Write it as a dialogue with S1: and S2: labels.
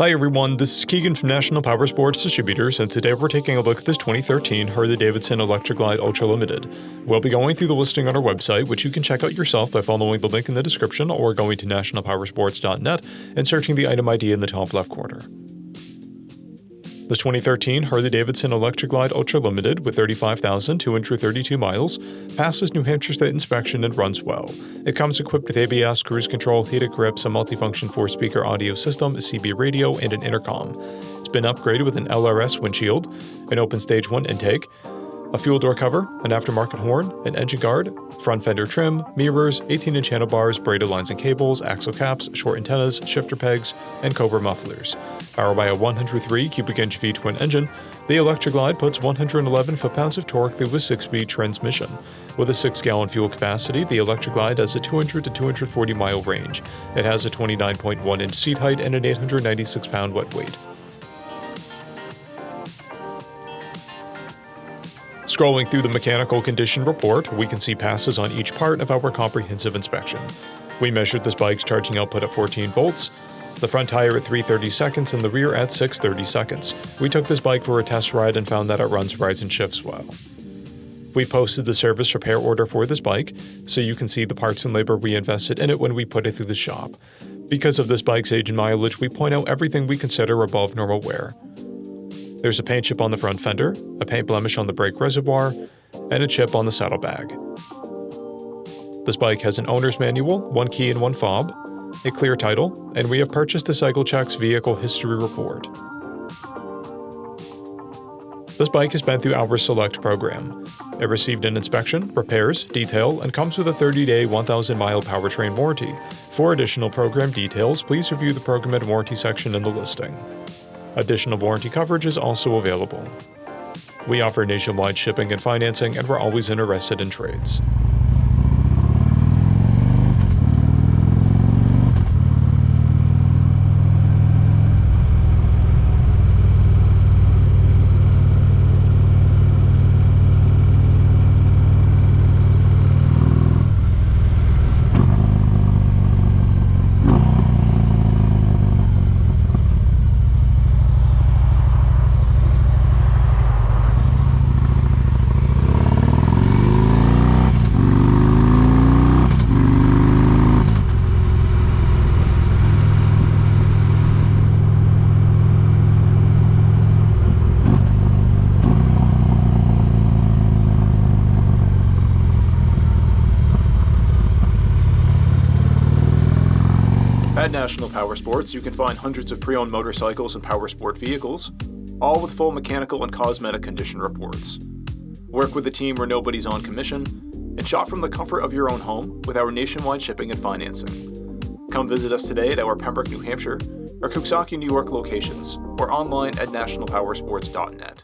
S1: Hi everyone, this is Keegan from National Powersports Distributors, and today we're taking a look at this 2013 HARLEY-DAVIDSON ELECTRA Glide Ultra Limited. We'll be going through the listing on our website, which you can check out yourself by following the link in the description or going to nationalpowersports.net and searching the item ID in the top left corner. This 2013 HARLEY-DAVIDSON ELECTRA Glide Ultra Limited with 35,232 miles passes New Hampshire State inspection and runs well. It comes equipped with ABS, cruise control, heated grips, a multifunction 4-speaker audio system, a CB radio, and an intercom. It's been upgraded with an LRS windshield, an open stage 1 intake, a fuel door cover, an aftermarket horn, an engine guard, front fender trim, mirrors, 18-inch handlebars, braided lines and cables, axle caps, short antennas, shifter pegs, and Cobra mufflers. Powered by a 103 cubic inch V-twin engine, the Electra Glide puts 111 foot-pounds of torque through a 6-speed transmission. With a 6-gallon fuel capacity, the Electra Glide has a 200 to 240 mile range. It has a 29.1-inch seat height and an 896-pound wet weight. Scrolling through the mechanical condition report, we can see passes on each part of our comprehensive inspection. We measured this bike's charging output at 14 volts, the front tire at 3/30 seconds and the rear at 6/30 seconds. We took this bike for a test ride and found that it runs, rides, and shifts well. We posted the service repair order for this bike, so you can see the parts and labor we invested in it when we put it through the shop. Because of this bike's age and mileage, we point out everything we consider above normal wear. There's a paint chip on the front fender, a paint blemish on the brake reservoir, and a chip on the saddlebag. This bike has an owner's manual, 1 key and 1 fob, a clear title, and we have purchased the CycleCheck's vehicle history report. This bike has been through our Select program. It received an inspection, repairs, detail, and comes with a 30-day, 1,000-mile powertrain warranty. For additional program details, please review the program and warranty section in the listing. Additional warranty coverage is also available. We offer nationwide shipping and financing, and we're always interested in trades.
S2: At National Powersports, you can find hundreds of pre-owned motorcycles and powersport vehicles, all with full mechanical and cosmetic condition reports. Work with a team where nobody's on commission, and shop from the comfort of your own home with our nationwide shipping and financing. Come visit us today at our Pembroke, New Hampshire, or Coxsackie, New York locations, or online at nationalpowersports.net.